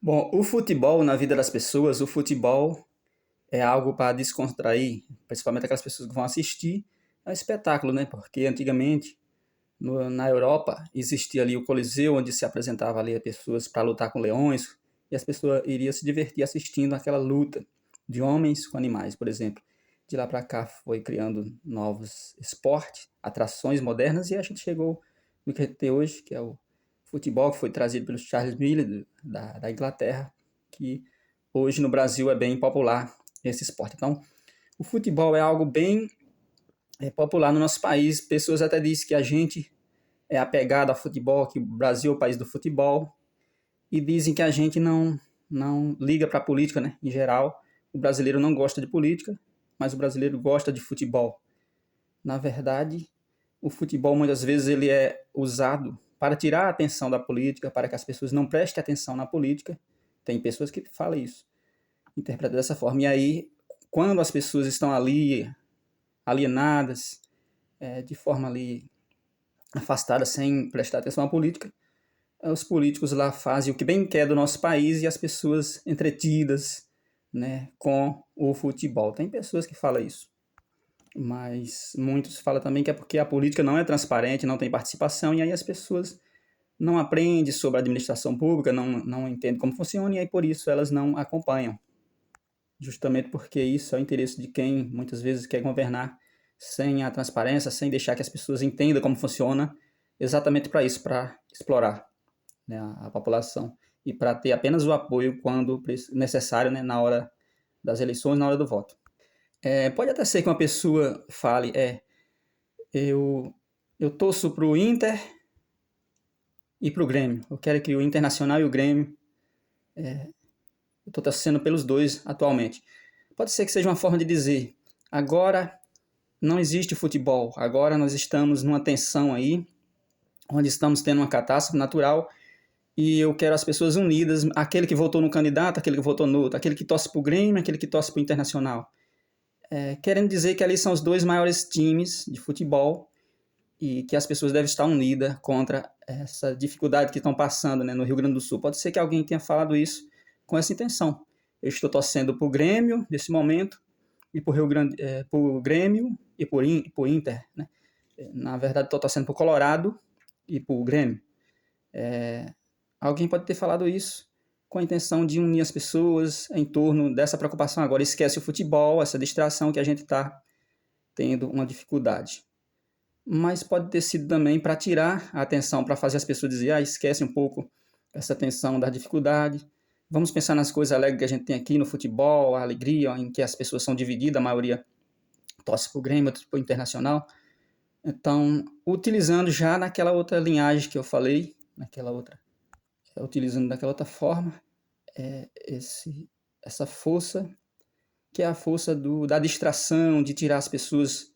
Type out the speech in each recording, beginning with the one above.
Bom, o futebol na vida das pessoas, o futebol é algo para descontrair, principalmente aquelas pessoas que vão assistir. É um espetáculo, né? Porque antigamente, na Europa, existia ali o Coliseu, onde se apresentava ali pessoas para lutar com leões, e as pessoas iriam se divertir assistindo aquela luta de homens com animais, por exemplo. De lá para cá foi criando novos esportes, atrações modernas, e a gente chegou no que a gente tem hoje, que é o futebol, que foi trazido pelo Charles Miller, da Inglaterra, que hoje no Brasil é bem popular esse esporte. Então, o futebol é algo bem popular no nosso país. Pessoas até dizem que a gente é apegado ao futebol, que o Brasil é o país do futebol, e dizem que a gente não liga para a política, né? Em geral, o brasileiro não gosta de política, mas o brasileiro gosta de futebol. Na verdade, o futebol muitas vezes ele é usado para tirar a atenção da política, para que as pessoas não prestem atenção na política. Tem pessoas que falam isso, interpretam dessa forma. E aí, quando as pessoas estão ali alienadas, de forma ali afastada, sem prestar atenção à política, os políticos lá fazem o que bem quer do nosso país e as pessoas entretidas, né, com o futebol. Tem pessoas que falam isso, mas muitos falam também que é porque a política não é transparente, não tem participação, e aí as pessoas não aprendem sobre a administração pública, não entendem como funciona, e aí por isso elas não acompanham. Justamente porque isso é o interesse de quem muitas vezes quer governar sem a transparência, sem deixar que as pessoas entendam como funciona, exatamente para isso, para explorar, né, a população e para ter apenas o apoio quando necessário, né, na hora das eleições, na hora do voto. Pode até ser que uma pessoa fale, eu, eu torço para o Inter e para o Grêmio. Eu quero que o Internacional e o Grêmio, eu estou torcendo pelos dois atualmente. Pode ser que seja uma forma de dizer, agora não existe futebol, agora nós estamos numa tensão aí, onde estamos tendo uma catástrofe natural e eu quero as pessoas unidas, aquele que votou no candidato, aquele que votou no outro, aquele que torce para o Grêmio, aquele que torce para o Internacional. Querendo dizer que ali são os dois maiores times de futebol e que as pessoas devem estar unidas contra essa dificuldade que estão passando, né, no Rio Grande do Sul. Pode ser que alguém tenha falado isso com essa intenção. Eu estou torcendo para o Grêmio nesse momento e para o Grêmio e para o Inter, né? Na verdade, estou torcendo para o Colorado e para o Grêmio. Alguém pode ter falado isso com a intenção de unir as pessoas em torno dessa preocupação. Agora esquece o futebol, essa distração que a gente está tendo uma dificuldade. Mas pode ter sido também para tirar a atenção, para fazer as pessoas dizer, esquece um pouco essa tensão da dificuldade. Vamos pensar nas coisas alegres que a gente tem aqui no futebol, a alegria em que as pessoas são divididas, a maioria torce para o Grêmio, torce para o Internacional. Então, utilizando já naquela outra linhagem que eu falei, utilizando daquela outra forma, essa força, que é a força da distração, de tirar as pessoas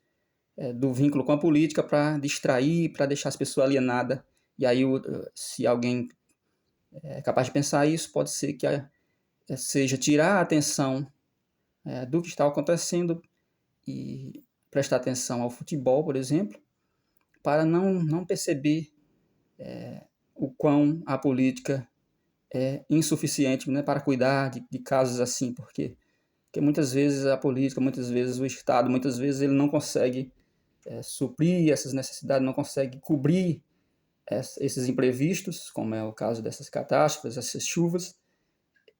do vínculo com a política para distrair, para deixar as pessoas alienadas. E aí, se alguém é capaz de pensar isso, pode ser que seja tirar a atenção do que está acontecendo e prestar atenção ao futebol, por exemplo, para não perceber o quão a política é insuficiente, né, para cuidar de casos assim, porque muitas vezes a política, muitas vezes o Estado, muitas vezes ele não consegue suprir essas necessidades, não consegue cobrir esses imprevistos, como é o caso dessas catástrofes, essas chuvas.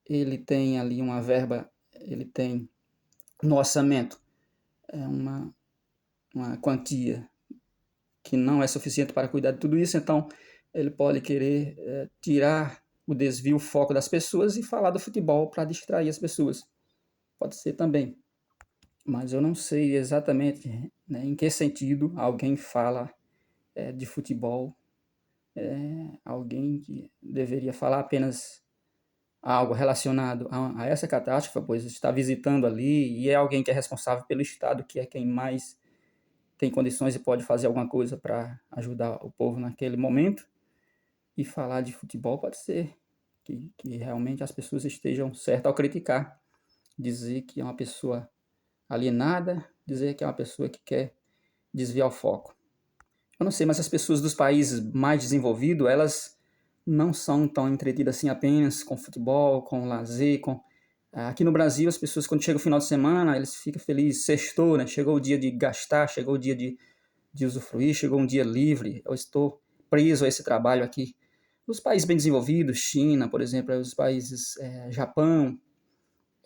Ele tem ali uma verba, ele tem no orçamento uma quantia que não é suficiente para cuidar de tudo isso, então ele pode querer tirar o desvio, o foco das pessoas e falar do futebol para distrair as pessoas. Pode ser também. Mas eu não sei exatamente, né, em que sentido alguém fala de futebol, alguém que deveria falar apenas algo relacionado a essa catástrofe, pois está visitando ali e é alguém que é responsável pelo Estado, que é quem mais tem condições e pode fazer alguma coisa para ajudar o povo naquele momento. E falar de futebol pode ser que realmente as pessoas estejam certas ao criticar, dizer que é uma pessoa alienada, dizer que é uma pessoa que quer desviar o foco. Eu não sei, mas as pessoas dos países mais desenvolvidos, elas não são tão entretidas assim apenas com futebol, com lazer, com... Aqui no Brasil, as pessoas, quando chega o final de semana, eles ficam felizes, sextou, né? Chegou o dia de gastar, chegou o dia de usufruir, chegou um dia livre, eu estou preso a esse trabalho aqui. Os países bem desenvolvidos, China, por exemplo, os países Japão,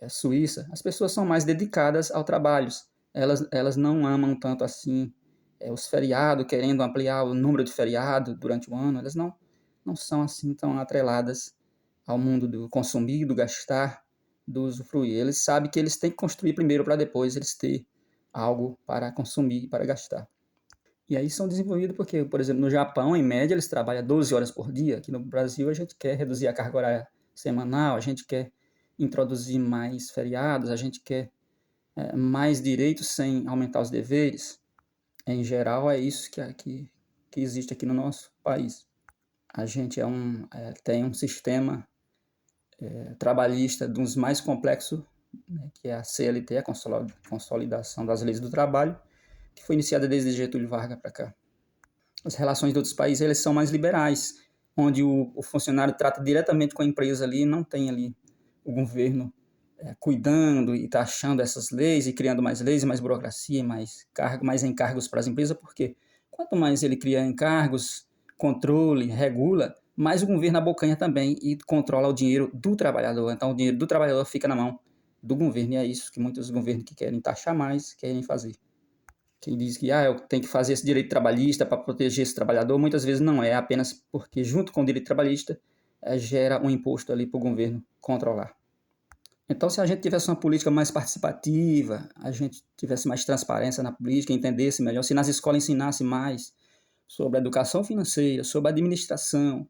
Suíça, as pessoas são mais dedicadas ao trabalho. Elas não amam tanto assim os feriados, querendo ampliar o número de feriados durante o ano. Elas não são assim tão atreladas ao mundo do consumir, do gastar, do usufruir. Eles sabem que eles têm que construir primeiro para depois eles ter algo para consumir e para gastar. E aí são desenvolvidos porque, por exemplo, no Japão, em média, eles trabalham 12 horas por dia. Aqui no Brasil, a gente quer reduzir a carga horária semanal, a gente quer introduzir mais feriados, a gente quer mais direitos sem aumentar os deveres. Em geral, é isso que existe aqui no nosso país. A gente tem um sistema trabalhista dos mais complexos, né, que é a CLT, a Consolidação das Leis do Trabalho, que foi iniciada desde Getúlio Vargas para cá. As relações de outros países eles são mais liberais, onde o funcionário trata diretamente com a empresa ali, não tem ali o governo cuidando e taxando essas leis e criando mais leis, mais burocracia, mais encargos para as empresas, porque quanto mais ele cria encargos, controle, regula, mais o governo abocanha também e controla o dinheiro do trabalhador. Então o dinheiro do trabalhador fica na mão do governo, e é isso que muitos governos que querem taxar mais querem fazer. Quem diz que eu tenho que fazer esse direito trabalhista para proteger esse trabalhador, muitas vezes não é, apenas porque junto com o direito trabalhista gera um imposto ali para o governo controlar. Então, se a gente tivesse uma política mais participativa, a gente tivesse mais transparência na política, entendesse melhor, se nas escolas ensinasse mais sobre a educação financeira, sobre a administração,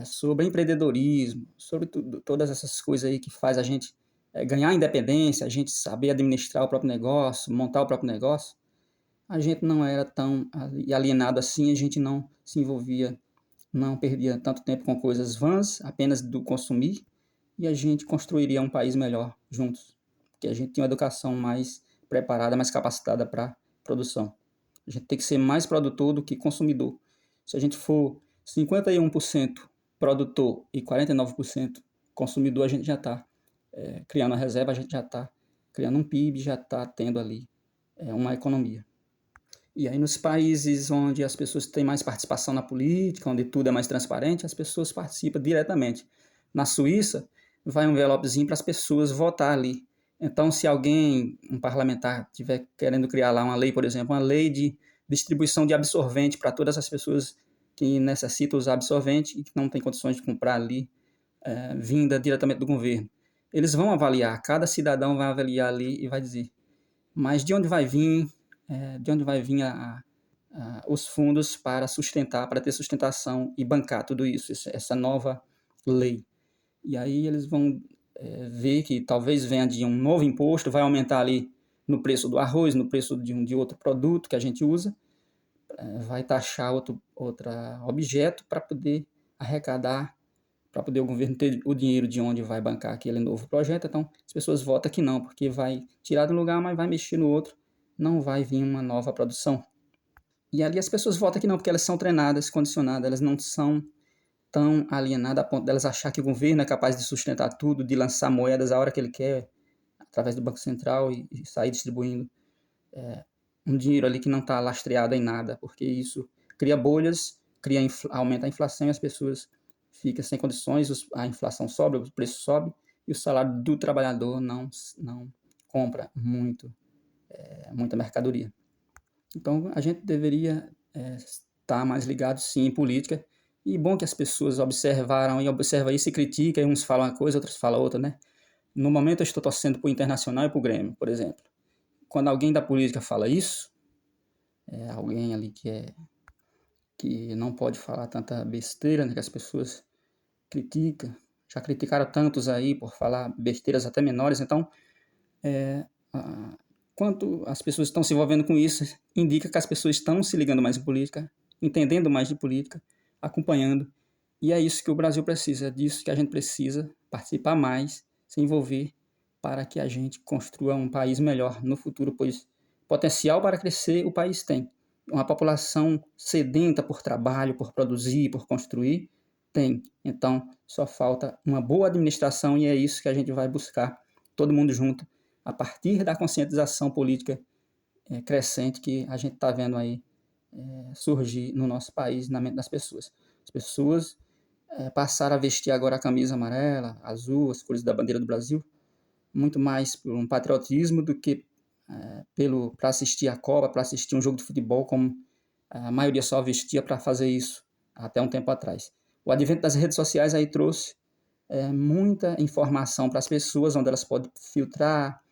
sobre empreendedorismo, sobre todas essas coisas aí que faz a gente ganhar independência, a gente saber administrar o próprio negócio, montar o próprio negócio, a gente não era tão alienado assim, a gente não se envolvia, não perdia tanto tempo com coisas vãs, apenas do consumir, e a gente construiria um país melhor juntos, porque a gente tinha uma educação mais preparada, mais capacitada para produção. A gente tem que ser mais produtor do que consumidor. Se a gente for 51% produtor e 49% consumidor, a gente já está criando uma reserva, a gente já está criando um PIB, já está tendo ali uma economia. E aí nos países onde as pessoas têm mais participação na política, onde tudo é mais transparente, as pessoas participam diretamente. Na Suíça, vai um envelopezinho para as pessoas votar ali. Então, se alguém, um parlamentar, estiver querendo criar lá uma lei, por exemplo, uma lei de distribuição de absorvente para todas as pessoas que necessitam usar absorvente e que não têm condições de comprar ali, vinda diretamente do governo. Eles vão avaliar, cada cidadão vai avaliar ali e vai dizer, mas de onde vai vir os fundos para sustentar, para ter sustentação e bancar tudo isso, essa nova lei. E aí eles vão ver que talvez venha de um novo imposto, vai aumentar ali no preço do arroz, no preço de outro produto que a gente usa, vai taxar outro objeto para poder arrecadar, para poder o governo ter o dinheiro de onde vai bancar aquele novo projeto. Então as pessoas votam que não, porque vai tirar do lugar, mas vai mexer no outro, não vai vir uma nova produção. E ali as pessoas votam que não, porque elas são treinadas, condicionadas, elas não são tão alienadas a ponto delas achar que o governo é capaz de sustentar tudo, de lançar moedas a hora que ele quer, através do Banco Central e sair distribuindo um dinheiro ali que não está lastreado em nada, porque isso cria bolhas, aumenta a inflação e as pessoas ficam sem condições, a inflação sobe, o preço sobe e o salário do trabalhador não compra muita mercadoria. Então, a gente deveria estar mais ligado, sim, em política. E bom que as pessoas observam isso e criticam, e uns falam uma coisa, outros falam outra, né? No momento eu estou torcendo para o Internacional e para o Grêmio, por exemplo. Quando alguém da política fala isso, alguém ali que não pode falar tanta besteira, né, que as pessoas criticam, já criticaram tantos aí por falar besteiras até menores, então quanto as pessoas estão se envolvendo com isso, indica que as pessoas estão se ligando mais em política, entendendo mais de política, acompanhando. E é isso que o Brasil precisa, é disso que a gente precisa, participar mais, se envolver, para que a gente construa um país melhor no futuro, pois potencial para crescer o país tem. Uma população sedenta por trabalho, por produzir, por construir, tem. Então, só falta uma boa administração e é isso que a gente vai buscar, todo mundo junto, a partir da conscientização política crescente que a gente está vendo aí surgir no nosso país, na mente das pessoas. As pessoas passaram a vestir agora a camisa amarela, azul, as cores da bandeira do Brasil, muito mais por um patriotismo do que para assistir a Copa, para assistir um jogo de futebol, como a maioria só vestia para fazer isso até um tempo atrás. O advento das redes sociais aí trouxe muita informação para as pessoas, onde elas podem filtrar,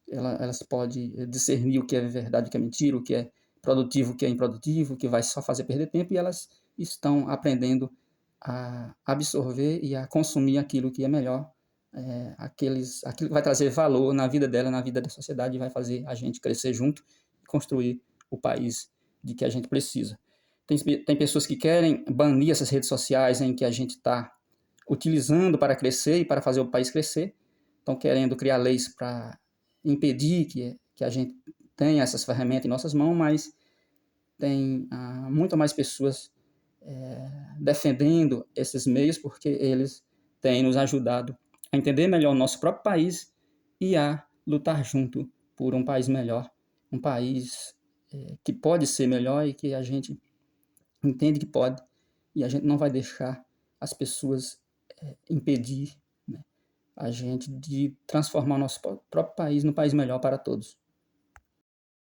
elas podem discernir o que é verdade, o que é mentira, o que é produtivo, o que é improdutivo, o que vai só fazer perder tempo, e elas estão aprendendo a absorver e a consumir aquilo que é melhor, aquilo que vai trazer valor na vida dela, na vida da sociedade, e vai fazer a gente crescer junto e construir o país de que a gente precisa. Tem pessoas que querem banir essas redes sociais em que a gente está utilizando para crescer e para fazer o país crescer, estão querendo criar leis para impedir que a gente tenha essas ferramentas em nossas mãos, mas tem muito mais pessoas defendendo esses meios porque eles têm nos ajudado a entender melhor o nosso próprio país e a lutar junto por um país melhor, um país que pode ser melhor e que a gente entende que pode, e a gente não vai deixar as pessoas impedir, né, a gente de transformar o nosso próprio país num país melhor para todos.